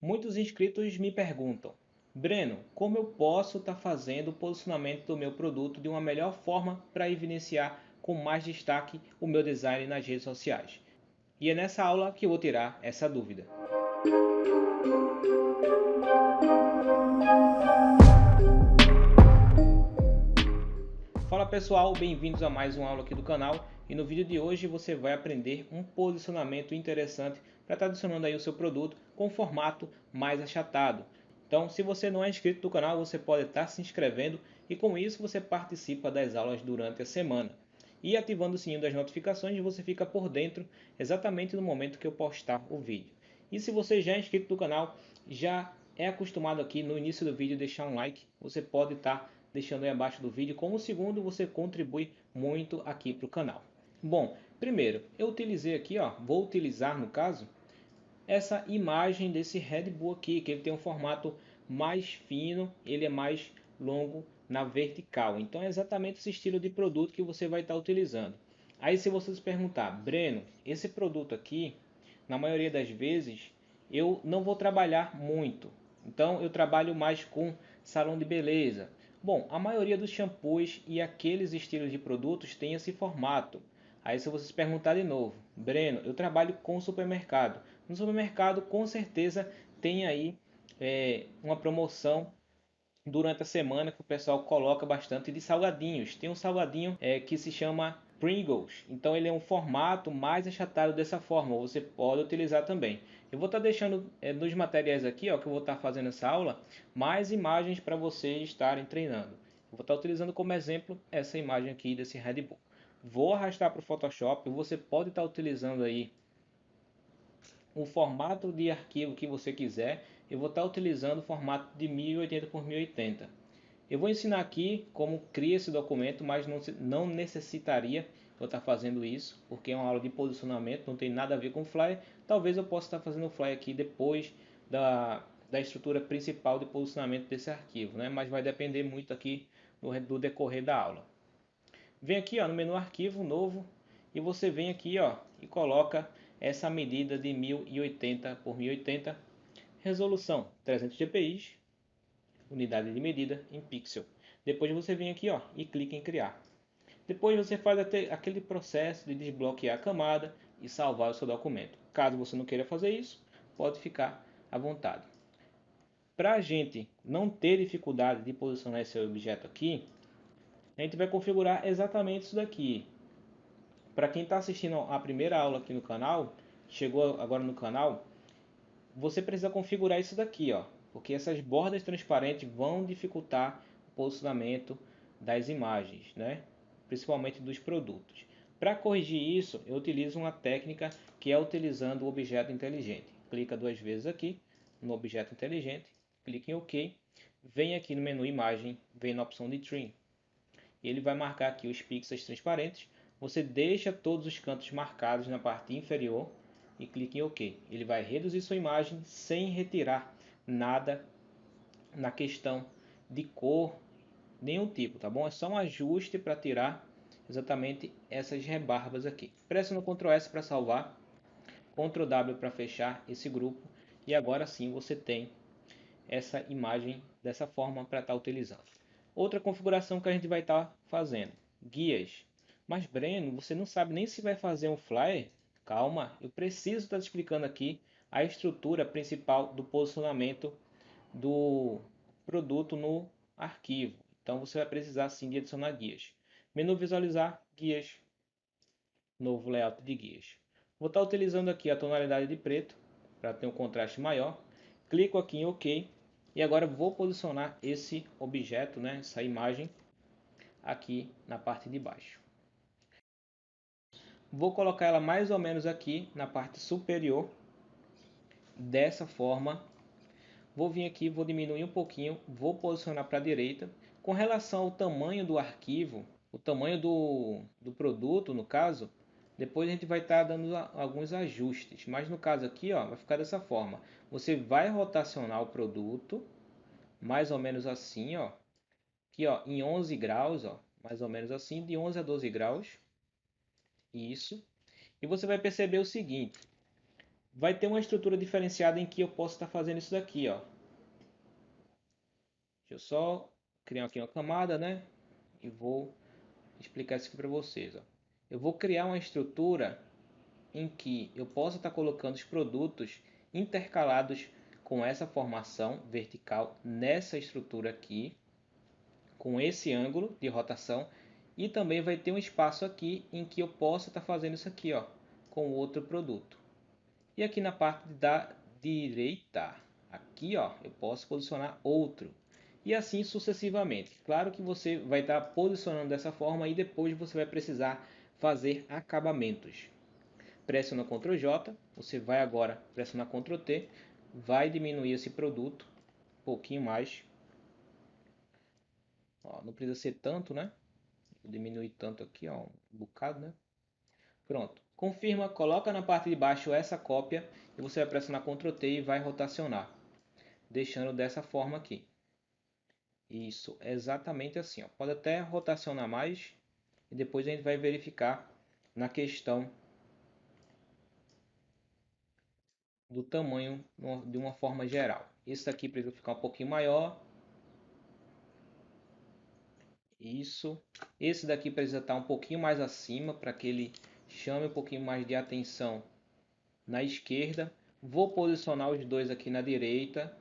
Muitos inscritos me perguntam: Breno, como eu posso estar fazendo o posicionamento do meu produto de uma melhor forma para evidenciar com mais destaque o meu design nas redes sociais? E é nessa aula que eu vou tirar essa dúvida. Fala pessoal, bem-vindos a mais uma aula aqui do canal. E no vídeo de hoje você vai aprender um posicionamento interessante para estar adicionando aí o seu produto com formato mais achatado. Então, se você não é inscrito no canal, você pode estar se inscrevendo e com isso você participa das aulas durante a semana. E ativando o sininho das notificações, você fica por dentro exatamente no momento que eu postar o vídeo. E se você já é inscrito no canal, já é acostumado aqui no início do vídeo deixar um like, você pode estar deixando aí abaixo do vídeo. Como segundo, você contribui muito aqui para o canal. Bom, primeiro, eu utilizei aqui, vou utilizar no caso, essa imagem desse Red Bull aqui, que ele tem um formato mais fino, ele é mais longo na vertical. Então é exatamente esse estilo de produto que você vai estar utilizando. Aí se você se perguntar, Breno, esse produto aqui, na maioria das vezes, eu não vou trabalhar muito. Então eu trabalho mais com salão de beleza. Bom, a maioria dos shampoos e aqueles estilos de produtos tem esse formato. Aí se você se perguntar de novo, Breno, eu trabalho com supermercado. No supermercado com certeza tem aí uma promoção durante a semana que o pessoal coloca bastante de salgadinhos. Tem um salgadinho que se chama Pringles. Então ele é um formato mais achatado dessa forma. Você pode utilizar também. Eu vou estar deixando nos materiais aqui, ó, que eu vou estar fazendo essa aula, mais imagens para vocês estarem treinando. Eu vou estar utilizando como exemplo essa imagem aqui desse Red Bull. Vou arrastar para o Photoshop. Você pode estar utilizando aí o formato de arquivo que você quiser. Eu vou estar utilizando o formato de 1080 por 1080. Eu vou ensinar aqui como cria esse documento, mas não necessitaria eu estar fazendo isso, porque é uma aula de posicionamento, não tem nada a ver com o Flyer. Talvez eu possa estar fazendo o Flyer aqui depois da estrutura principal de posicionamento desse arquivo, né? Mas vai depender muito aqui do decorrer da aula. Vem aqui no menu arquivo novo e você vem aqui e coloca essa medida de 1080 por 1080, resolução 300 dpi, unidade de medida em pixel. Depois você vem aqui e clica em criar. Depois você faz aquele processo de desbloquear a camada e salvar o seu documento. Caso você não queira fazer isso, pode ficar à vontade. Para a gente não ter dificuldade de posicionar esse objeto aqui, a gente vai configurar exatamente isso daqui. Para quem está assistindo a primeira aula aqui no canal, chegou agora no canal, você precisa configurar isso daqui, porque essas bordas transparentes vão dificultar o posicionamento das imagens, né? Principalmente dos produtos. Para corrigir isso, eu utilizo uma técnica que é utilizando o objeto inteligente. Clica duas vezes aqui no objeto inteligente, clique em OK, vem aqui no menu imagem, vem na opção de Trim. Ele vai marcar aqui os pixels transparentes. Você deixa todos os cantos marcados na parte inferior e clique em OK. Ele vai reduzir sua imagem sem retirar nada na questão de cor, nenhum tipo, tá bom? É só um ajuste para tirar exatamente essas rebarbas aqui. Pressione no Ctrl S para salvar, Ctrl W para fechar esse grupo e agora sim você tem essa imagem dessa forma para estar utilizando. Outra configuração que a gente vai estar fazendo, guias. Mas Breno, você não sabe nem se vai fazer um flyer? Calma, eu preciso estar te explicando aqui a estrutura principal do posicionamento do produto no arquivo. Então você vai precisar sim de adicionar guias. Menu visualizar, guias, novo layout de guias. Vou estar utilizando aqui a tonalidade de preto para ter um contraste maior. Clico aqui em OK e agora vou posicionar esse objeto, né, essa imagem aqui na parte de baixo. Vou colocar ela mais ou menos aqui na parte superior, dessa forma. Vou vir aqui, vou diminuir um pouquinho, vou posicionar para a direita. Com relação ao tamanho do arquivo, o tamanho do produto, no caso, depois a gente vai estar dando alguns ajustes. Mas no caso aqui, vai ficar dessa forma. Você vai rotacionar o produto, mais ou menos assim, aqui em 11 graus, mais ou menos assim, de 11 a 12 graus. Isso. E você vai perceber o seguinte, vai ter uma estrutura diferenciada em que eu posso estar fazendo isso daqui, ó. Deixa eu só criar aqui uma camada, né? E vou explicar isso aqui para vocês, ó. Eu vou criar uma estrutura em que eu possa estar colocando os produtos intercalados com essa formação vertical nessa estrutura aqui, com esse ângulo de rotação, e também vai ter um espaço aqui em que eu possa estar fazendo isso aqui, ó, com outro produto. E aqui na parte da direita, aqui, ó, eu posso posicionar outro. E assim sucessivamente. Claro que você vai estar posicionando dessa forma e depois você vai precisar fazer acabamentos. Pressiona Ctrl J, você vai agora pressionar Ctrl T, vai diminuir esse produto um pouquinho mais. Ó, não precisa ser tanto, né? Vou diminuir tanto aqui, ó, um bocado, né? Pronto. Confirma, coloca na parte de baixo essa cópia e você vai pressionar Ctrl T e vai rotacionar, deixando dessa forma aqui. Isso, exatamente assim, ó. Pode até rotacionar mais e depois a gente vai verificar na questão do tamanho de uma forma geral. Esse aqui precisa ficar um pouquinho maior. Isso. Esse daqui precisa estar um pouquinho mais acima para que ele chame um pouquinho mais de atenção na esquerda. Vou posicionar os dois aqui na direita.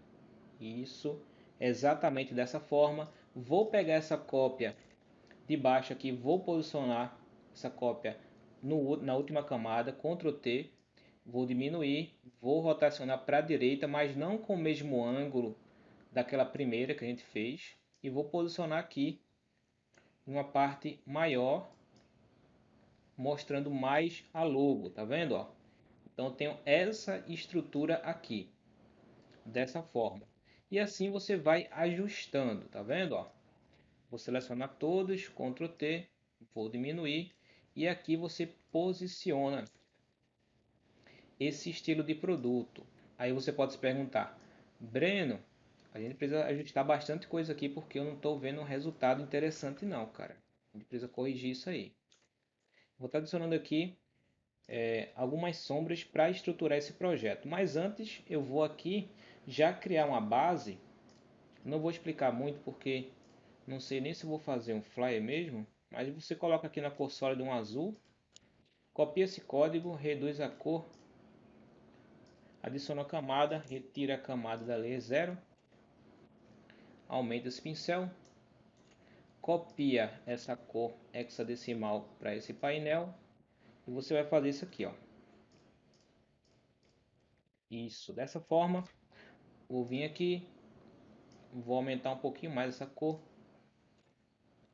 Isso. Exatamente dessa forma. Vou pegar essa cópia de baixo aqui. Vou posicionar essa cópia na última camada. Ctrl T. Vou diminuir. Vou rotacionar para a direita, mas não com o mesmo ângulo daquela primeira que a gente fez. E vou posicionar aqui uma parte maior, mostrando mais a logo, tá vendo, ó? Então eu tenho essa estrutura aqui, dessa forma. E assim você vai ajustando, tá vendo, ó? Vou selecionar todos, Ctrl T, vou diminuir e aqui você posiciona esse estilo de produto. Aí você pode se perguntar, Breno, a gente precisa ajustar bastante coisa aqui porque eu não estou vendo um resultado interessante não, cara. A gente precisa corrigir isso aí. Vou estar adicionando aqui algumas sombras para estruturar esse projeto. Mas antes eu vou aqui já criar uma base. Não vou explicar muito porque não sei nem se vou fazer um flyer mesmo. Mas você coloca aqui na cor sólida um azul. Copia esse código, reduz a cor. Adiciona a camada, retira a camada da layer 0. Aumenta esse pincel. Copia essa cor hexadecimal para esse painel. E você vai fazer isso aqui, ó. Isso, dessa forma. Vou vir aqui, vou aumentar um pouquinho mais essa cor,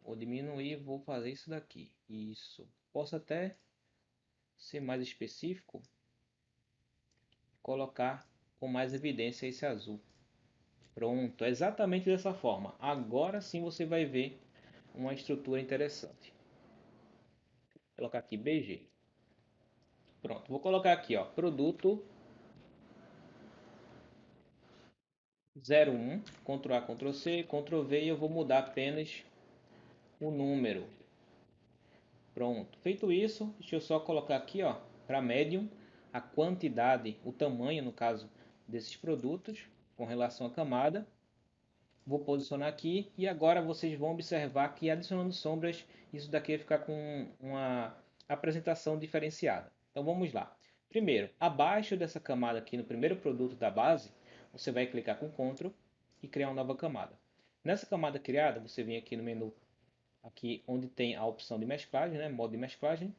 vou diminuir, vou fazer isso daqui. Isso. Posso até ser mais específico, colocar com mais evidência esse azul. Pronto, exatamente dessa forma. Agora sim você vai ver uma estrutura interessante. Vou colocar aqui BG. Pronto, vou colocar aqui, ó, produto 01, Ctrl A, Ctrl C, Ctrl V e eu vou mudar apenas o número. Pronto, feito isso, deixa eu só colocar aqui, ó, para medium, a quantidade, o tamanho, no caso, desses produtos com relação à camada. Vou posicionar aqui e agora vocês vão observar que adicionando sombras, isso daqui vai ficar com uma apresentação diferenciada. Então vamos lá. Primeiro, abaixo dessa camada aqui no primeiro produto da base, você vai clicar com Ctrl e criar uma nova camada. Nessa camada criada, você vem aqui no menu aqui onde tem a opção de mesclagem, né, modo de mesclagem,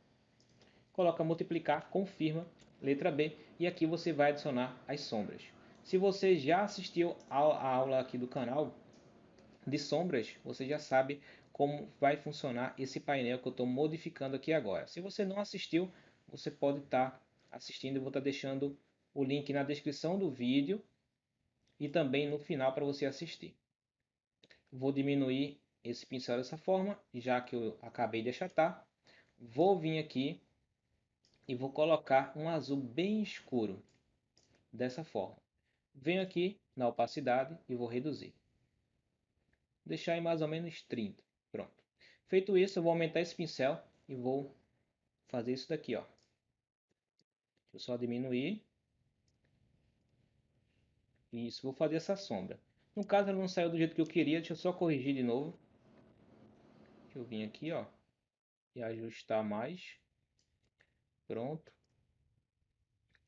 coloca multiplicar, confirma, letra B, e aqui você vai adicionar as sombras. Se você já assistiu a aula aqui do canal de sombras, você já sabe como vai funcionar esse painel que eu estou modificando aqui agora. Se você não assistiu, você pode estar assistindo, eu vou estar deixando o link na descrição do vídeo e também no final para você assistir. Vou diminuir esse pincel dessa forma, já que eu acabei de achatar. Vou vir aqui e vou colocar um azul bem escuro, dessa forma. Venho aqui na opacidade e vou reduzir. Deixar em mais ou menos 30. Pronto. Feito isso, eu vou aumentar esse pincel e vou fazer isso daqui, ó. Deixa eu só diminuir. Isso, vou fazer essa sombra. No caso, ela não saiu do jeito que eu queria, deixa eu só corrigir de novo. Deixa eu vir aqui, ó, e ajustar mais. Pronto.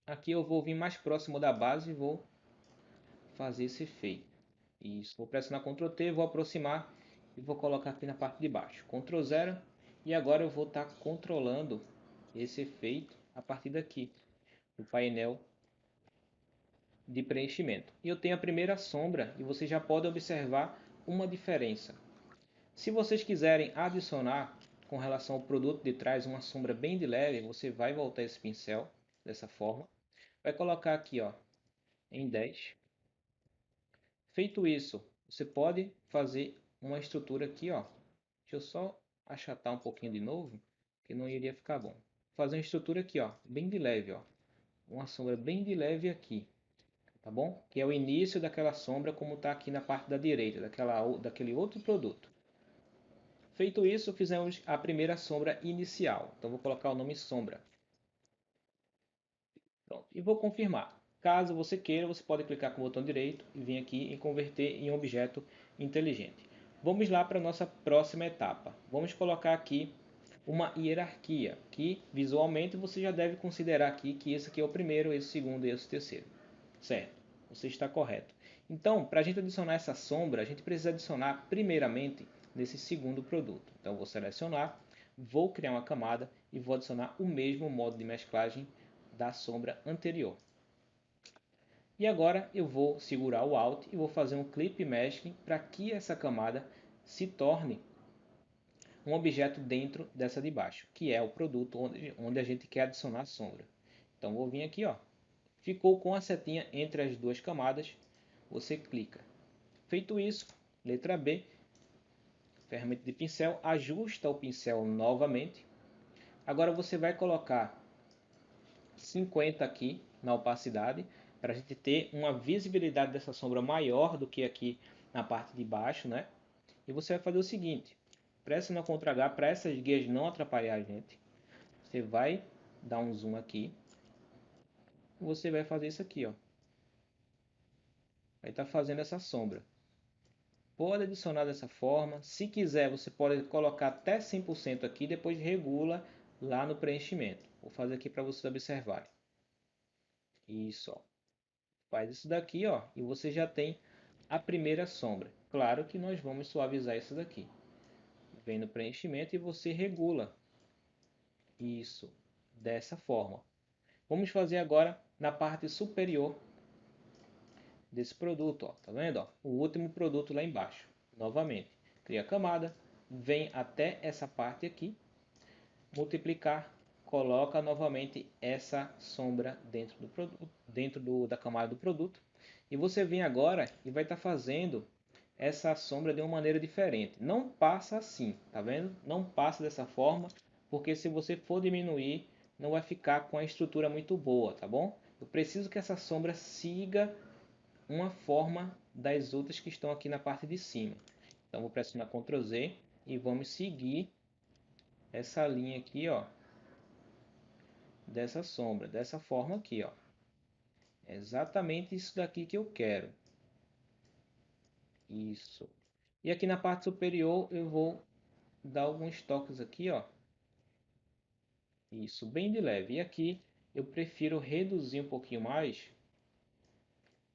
Aqui eu vou vir mais próximo da base e vou fazer esse efeito. Isso, vou pressionar Ctrl T, vou aproximar e vou colocar aqui na parte de baixo. Ctrl 0 e agora eu vou estar controlando esse efeito a partir daqui, do painel de preenchimento. E eu tenho a primeira sombra e você já pode observar uma diferença. Se vocês quiserem adicionar com relação ao produto de trás uma sombra bem de leve, você vai voltar esse pincel dessa forma, vai colocar aqui, ó, em 10. Feito isso, você pode fazer uma estrutura aqui, ó. Deixa eu só achatar um pouquinho de novo, que não iria ficar bom. Fazer uma estrutura aqui, ó, bem de leve, ó. Uma sombra bem de leve aqui, tá bom? Que é o início daquela sombra como está aqui na parte da direita, daquele outro produto. Feito isso, fizemos a primeira sombra inicial. Então vou colocar o nome sombra. Pronto. E vou confirmar. Caso você queira, você pode clicar com o botão direito e vir aqui e converter em objeto inteligente. Vamos lá para a nossa próxima etapa. Vamos colocar aqui uma hierarquia, que visualmente você já deve considerar aqui que esse aqui é o primeiro, esse segundo e esse terceiro. Certo, você está correto. Então, para a gente adicionar essa sombra, a gente precisa adicionar primeiramente nesse segundo produto. Então, vou selecionar, vou criar uma camada e vou adicionar o mesmo modo de mesclagem da sombra anterior. E agora eu vou segurar o Alt e vou fazer um Clip Masking para que essa camada se torne um objeto dentro dessa de baixo, que é o produto onde a gente quer adicionar a sombra. Então vou vir aqui, ó, ficou com a setinha entre as duas camadas, você clica. Feito isso, letra B, ferramenta de pincel, ajusta o pincel novamente. Agora você vai colocar 50 aqui na opacidade, para a gente ter uma visibilidade dessa sombra maior do que aqui na parte de baixo, né? E você vai fazer o seguinte, pressiona Ctrl H para essas guias não atrapalhar a gente. Você vai dar um zoom aqui, e você vai fazer isso aqui, ó. Vai estar fazendo essa sombra. Pode adicionar dessa forma. Se quiser, você pode colocar até 100% aqui, depois regula lá no preenchimento. Vou fazer aqui para vocês observarem. Isso, ó. Faz isso daqui, ó, e você já tem a primeira sombra. Claro que nós vamos suavizar isso daqui. Vem no preenchimento e você regula isso dessa forma. Vamos fazer agora na parte superior desse produto, ó. Tá vendo, ó? O último produto lá embaixo. Novamente, cria a camada, vem até essa parte aqui, multiplicar, coloca novamente essa sombra dentro do produto, da camada do produto, e você vem agora e vai estar fazendo essa sombra de uma maneira diferente. Não passa assim, tá vendo? Não passa dessa forma, porque se você for diminuir, não vai ficar com a estrutura muito boa, tá bom? Eu preciso que essa sombra siga uma forma das outras que estão aqui na parte de cima. Então vou pressionar Ctrl Z e vamos seguir essa linha aqui, ó, dessa sombra, dessa forma aqui, ó. É exatamente isso daqui que eu quero. Isso. E aqui na parte superior eu vou dar alguns toques aqui, ó. Isso, bem de leve. E aqui eu prefiro reduzir um pouquinho mais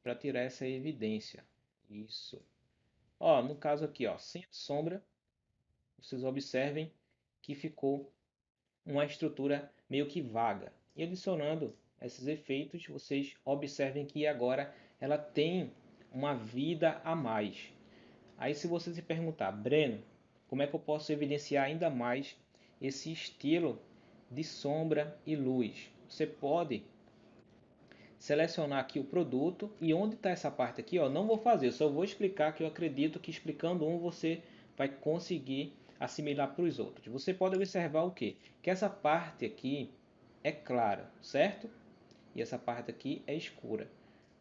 para tirar essa evidência. Isso. Ó, no caso aqui, ó, sem sombra, vocês observem que ficou uma estrutura meio que vaga. E adicionando esses efeitos, vocês observem que agora ela tem uma vida a mais. Aí se você se perguntar, Breno, como é que eu posso evidenciar ainda mais esse estilo de sombra e luz? Você pode selecionar aqui o produto e onde está essa parte aqui, ó, não vou fazer, eu só vou explicar, que eu acredito que explicando um você vai conseguir assimilar para os outros. Você pode observar o quê? Que essa parte aqui é clara, certo? E essa parte aqui é escura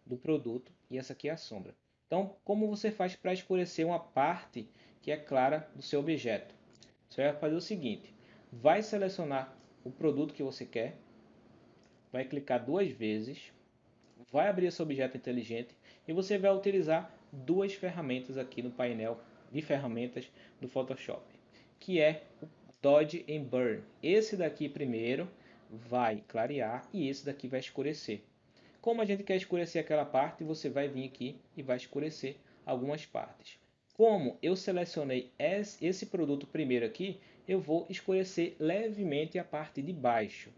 do produto e essa aqui é a sombra. Então, como você faz para escurecer uma parte que é clara do seu objeto? Você vai fazer o seguinte, vai selecionar o produto que você quer, vai clicar duas vezes, vai abrir esse objeto inteligente e você vai utilizar duas ferramentas aqui no painel de ferramentas do Photoshop, que é o Dodge and Burn. Esse daqui primeiro vai clarear e esse daqui vai escurecer. Como a gente quer escurecer aquela parte, você vai vir aqui e vai escurecer algumas partes. Como eu selecionei esse produto primeiro aqui, eu vou escurecer levemente a parte de baixo.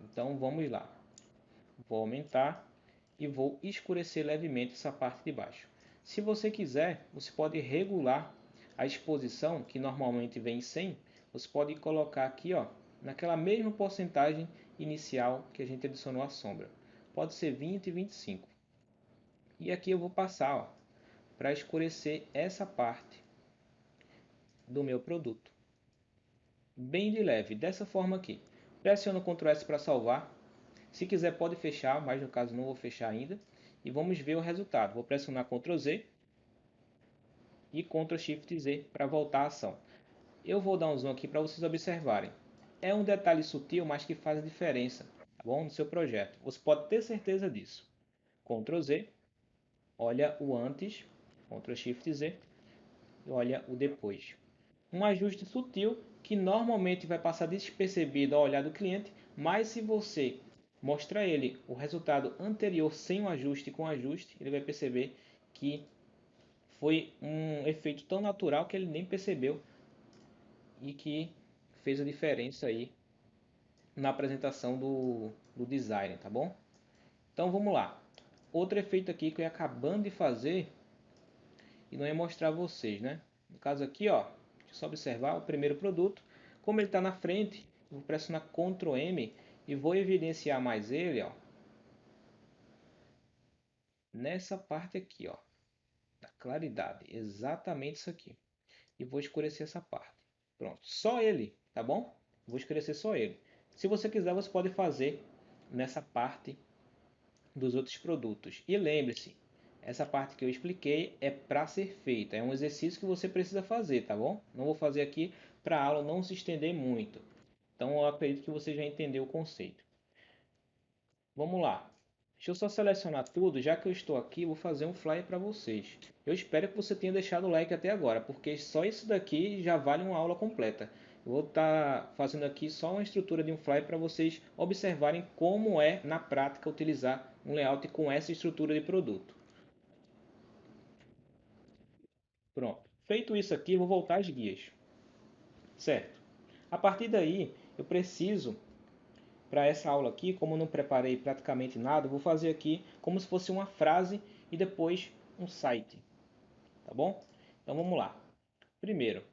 Então vamos lá. Vou aumentar e vou escurecer levemente essa parte de baixo. Se você quiser, você pode regular a exposição, que normalmente vem em 100, você pode colocar aqui, ó, naquela mesma porcentagem inicial que a gente adicionou a sombra. Pode ser 20 e 25. E aqui eu vou passar para escurecer essa parte do meu produto. Bem de leve, dessa forma aqui. Pressiono o Ctrl S para salvar. Se quiser pode fechar, mas no caso não vou fechar ainda. E vamos ver o resultado. Vou pressionar Ctrl Z e Ctrl Shift Z para voltar à ação. Eu vou dar um zoom aqui para vocês observarem. É um detalhe sutil, mas que faz a diferença, tá bom? No seu projeto. Você pode ter certeza disso. Ctrl Z, olha o antes, Ctrl Shift Z e olha o depois. Um ajuste sutil que normalmente vai passar despercebido ao olhar do cliente, mas se você mostrar a ele o resultado anterior sem o ajuste e com o ajuste, ele vai perceber que foi um efeito tão natural que ele nem percebeu e que fez a diferença aí na apresentação do design, tá bom? Então vamos lá. Outro efeito aqui que eu ia acabando de fazer e não ia mostrar a vocês, né? No caso aqui, ó, deixa eu só observar o primeiro produto. Como ele está na frente, eu vou pressionar Ctrl M e vou evidenciar mais ele, ó, nessa parte aqui, ó, da claridade. Exatamente isso aqui. E vou escurecer essa parte. Pronto, só ele, tá bom? Vou escurecer só ele. Se você quiser, você pode fazer nessa parte dos outros produtos. E lembre-se, essa parte que eu expliquei é para ser feita. É um exercício que você precisa fazer, tá bom? Não vou fazer aqui para a aula não se estender muito. Então eu acredito que você já entendeu o conceito. Vamos lá. Deixa eu só selecionar tudo. Já que eu estou aqui, vou fazer um flyer para vocês. Eu espero que você tenha deixado o like até agora, porque só isso daqui já vale uma aula completa. Eu vou estar fazendo aqui só uma estrutura de um flyer para vocês observarem como é na prática utilizar um layout com essa estrutura de produto. Pronto. Feito isso aqui, eu vou voltar às guias. Certo. A partir daí, eu preciso, para essa aula aqui, como eu não preparei praticamente nada, eu vou fazer aqui como se fosse uma frase e depois um site. Tá bom? Então vamos lá. Primeiro,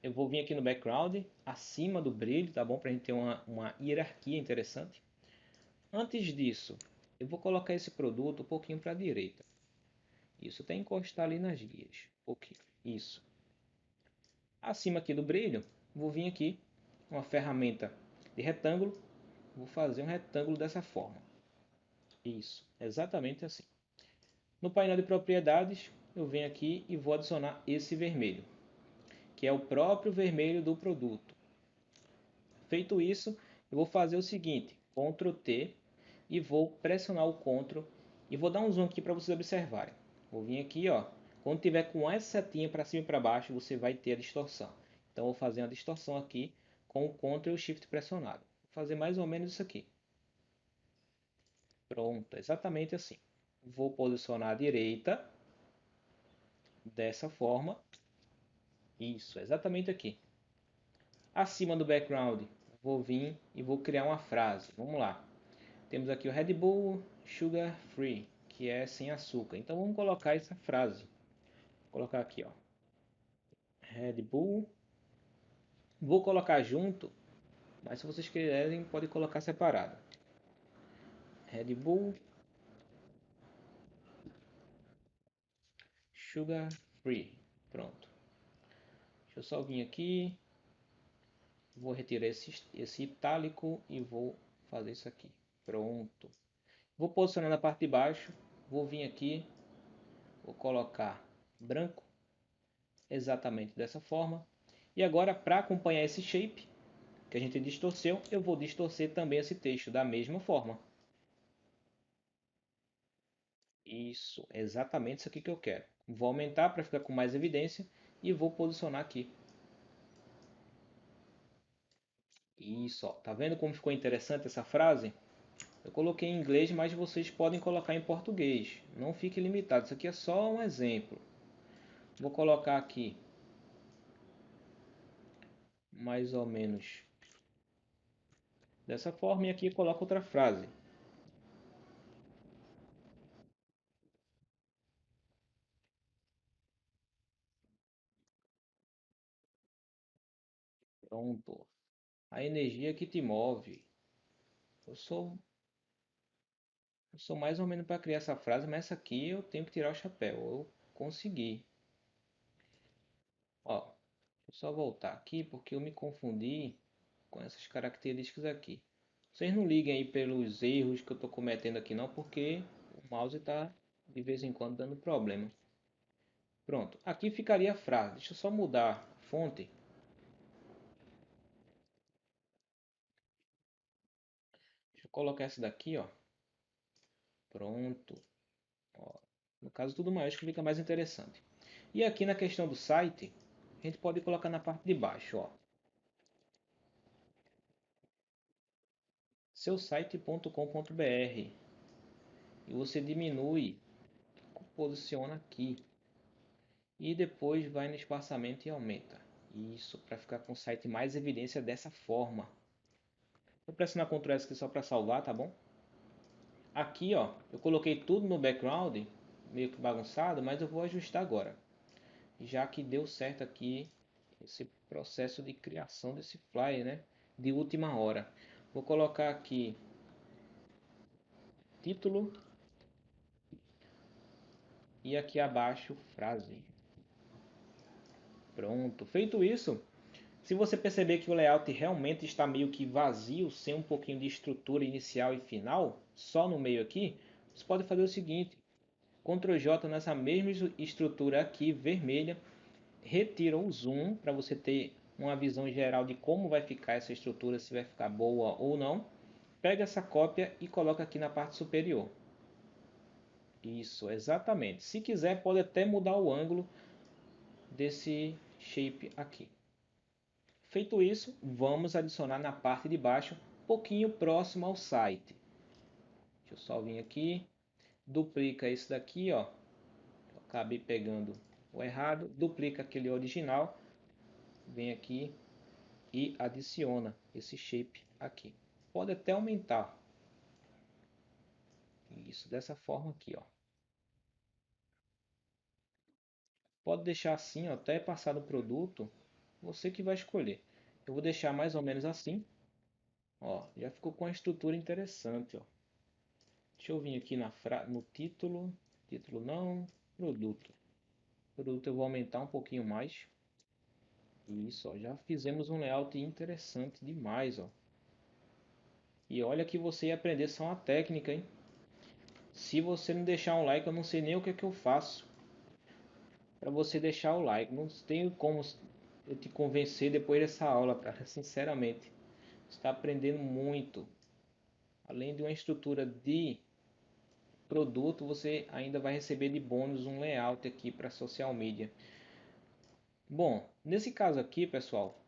eu vou vir aqui no background, acima do brilho, tá bom? Para a gente ter uma hierarquia interessante. Antes disso, eu vou colocar esse produto um pouquinho para a direita. Isso, até encostar ali nas guias. Um pouquinho. Isso. Acima aqui do brilho, vou vir aqui, uma ferramenta de retângulo. Vou fazer um retângulo dessa forma. Isso, exatamente assim. No painel de propriedades, eu venho aqui e vou adicionar esse vermelho, que é o próprio vermelho do produto. Feito isso, eu vou fazer o seguinte, Ctrl T, e vou pressionar o Ctrl, e vou dar um zoom aqui para vocês observarem. Vou vir aqui, ó, quando tiver com essa setinha para cima e para baixo, você vai ter a distorção. Então, vou fazer uma distorção aqui com o Ctrl e o Shift pressionado. Vou fazer mais ou menos isso aqui. Pronto, exatamente assim. Vou posicionar à direita, dessa forma. Isso, exatamente aqui. Acima do background, vou vir e vou criar uma frase. Vamos lá. Temos aqui o Red Bull Sugar Free, que é sem açúcar. Então vamos colocar essa frase. Vou colocar aqui, ó. Red Bull. Vou colocar junto, mas se vocês quiserem, pode colocar separado. Red Bull Sugar Free. Pronto. Deixa eu só vir aqui. Vou retirar esse itálico e vou fazer isso aqui. Pronto. Vou posicionar na parte de baixo. Vou vir aqui. Vou colocar branco. Exatamente dessa forma. E agora, para acompanhar esse shape que a gente distorceu, eu vou distorcer também esse texto da mesma forma. Isso, exatamente isso aqui que eu quero. Vou aumentar para ficar com mais evidência e vou posicionar aqui. Isso, ó. Tá vendo como ficou interessante essa frase? Eu coloquei em inglês, mas vocês podem colocar em português. Não fique limitado. Isso aqui é só um exemplo. Vou colocar aqui mais ou menos dessa forma e aqui coloco outra frase. Pronto. A energia que te move. Eu sou, eu sou mais ou menos para criar essa frase, mas essa aqui eu tenho que tirar o chapéu. Eu consegui. Ó, deixa eu só voltar aqui porque eu me confundi com essas características aqui. Vocês não liguem aí pelos erros que eu estou cometendo aqui não, porque o mouse está de vez em quando dando problema. Pronto, aqui ficaria a frase. Deixa eu só mudar a fonte. Deixa eu colocar essa daqui, ó. Pronto. Ó. No caso, tudo maiúsculo fica mais interessante. E aqui na questão do site, a gente pode colocar na parte de baixo, ó. Seusite.com.br. E você diminui, posiciona aqui. E depois vai no espaçamento e aumenta. Isso, para ficar com o site mais evidência dessa forma. Vou pressionar Ctrl S aqui só para salvar, tá bom? Aqui, ó, eu coloquei tudo no background, meio que bagunçado, mas eu vou ajustar agora. Já que deu certo aqui esse processo de criação desse flyer, né? De última hora. Vou colocar aqui título e aqui abaixo frase. Pronto. Feito isso, se você perceber que o layout realmente está meio que vazio, sem um pouquinho de estrutura inicial e final, só no meio aqui, você pode fazer o seguinte: Ctrl J nessa mesma estrutura aqui, vermelha, retira o zoom para você ter uma visão geral de como vai ficar essa estrutura, se vai ficar boa ou não. Pega essa cópia e coloca aqui na parte superior. Isso, exatamente. Se quiser, pode até mudar o ângulo desse shape aqui. Feito isso, vamos adicionar na parte de baixo, um pouquinho próximo ao site. Deixa eu só vir aqui, duplica isso daqui, ó. Eu acabei pegando o errado, duplica aquele original, vem aqui e adiciona esse shape aqui. Pode até aumentar. Isso, dessa forma aqui, ó. Pode deixar assim, ó, até passar do produto, você que vai escolher. Eu vou deixar mais ou menos assim, ó, já ficou com uma estrutura interessante, ó. Deixa eu vir aqui no título, título não, produto. Produto eu vou aumentar um pouquinho mais. Isso, ó, já fizemos um layout interessante demais, ó. E olha que você ia aprender só uma técnica, hein? Se você não deixar um like, eu não sei nem o que é que eu faço para você deixar o like. Não tenho como eu te convencer depois dessa aula, cara, sinceramente. Você está aprendendo muito. Além de uma estrutura de produto, você ainda vai receber de bônus um layout aqui para social media. Bom, nesse caso aqui, pessoal,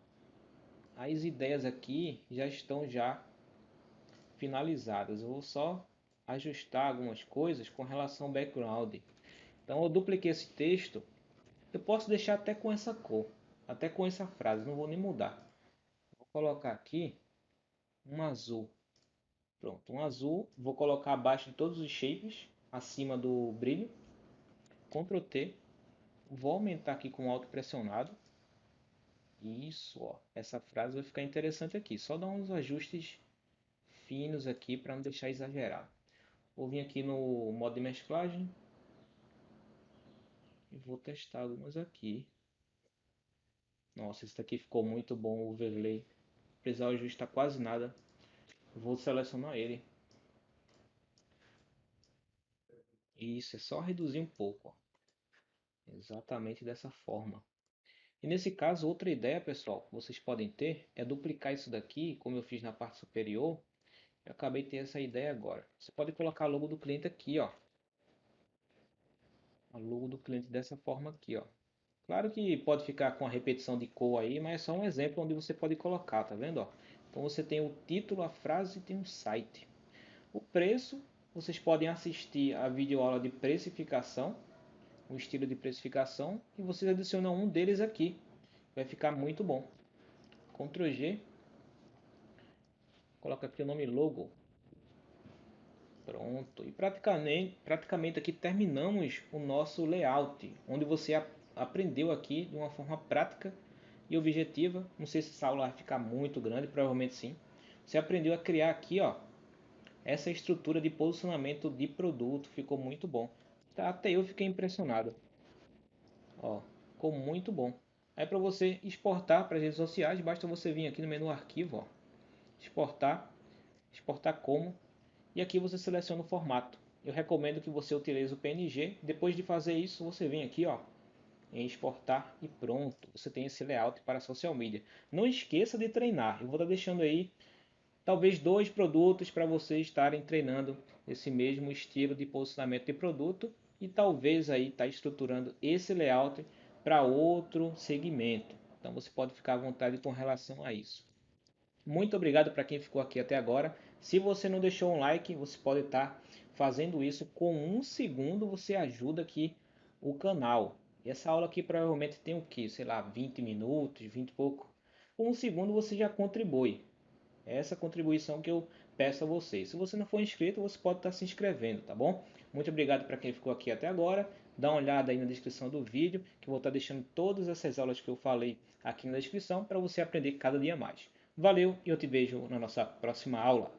as ideias aqui já estão já finalizadas. Eu vou só ajustar algumas coisas com relação ao background. Então eu dupliquei esse texto. Eu posso deixar até com essa cor, até com essa frase, não vou nem mudar. Vou colocar aqui um azul. Pronto, um azul. Vou colocar abaixo de todos os shapes, acima do brilho. Ctrl T. Vou aumentar aqui com alto pressionado. Isso, ó. Essa frase vai ficar interessante aqui. Só dar uns ajustes finos aqui para não deixar exagerado. Vou vir aqui no modo de mesclagem e vou testar algumas aqui. Nossa, esse daqui ficou muito bom, o overlay. Precisar ajustar quase nada. Vou selecionar ele. Isso, é só reduzir um pouco. Ó. Exatamente dessa forma. E nesse caso, outra ideia, pessoal, que vocês podem ter é duplicar isso daqui, como eu fiz na parte superior. Eu acabei de ter essa ideia agora. Você pode colocar o logo do cliente aqui, ó. a logo do cliente dessa forma aqui, ó. Claro que pode ficar com a repetição de cor aí, mas é só um exemplo onde você pode colocar, tá vendo, ó? Então você tem o título, a frase e tem um site. O preço, vocês podem assistir a videoaula de precificação, o estilo de precificação, e vocês adicionam um deles aqui. Vai ficar muito bom. Ctrl G, coloca aqui o nome logo. Pronto. E praticamente aqui terminamos o nosso layout, onde você aprendeu aqui de uma forma prática e objetiva. Não sei se essa aula vai ficar muito grande, provavelmente sim. Você aprendeu a criar aqui, ó, essa estrutura de posicionamento de produto. Ficou muito bom. Até eu fiquei impressionado. Ó, ficou muito bom. Aí para você exportar para as redes sociais, basta você vir aqui no menu arquivo, ó, exportar, exportar como, e aqui você seleciona o formato. Eu recomendo que você utilize o PNG. Depois de fazer isso, você vem aqui, ó, em exportar e pronto. Você tem esse layout para social media. Não esqueça de treinar. Eu vou estar deixando aí talvez 2 produtos para vocês estarem treinando esse mesmo estilo de posicionamento de produto e talvez aí estar estruturando esse layout para outro segmento. Então você pode ficar à vontade com relação a isso. Muito obrigado para quem ficou aqui até agora. Se você não deixou um like, você pode estar fazendo isso. Com um segundo você ajuda aqui o canal. E essa aula aqui provavelmente tem o que? Sei lá, 20 minutos, 20 e pouco. Com um segundo você já contribui. É essa contribuição que eu peço a vocês. Se você não for inscrito, você pode estar se inscrevendo, tá bom? Muito obrigado para quem ficou aqui até agora. Dá uma olhada aí na descrição do vídeo, que eu vou estar deixando todas essas aulas que eu falei aqui na descrição para você aprender cada dia mais. Valeu e eu te vejo na nossa próxima aula.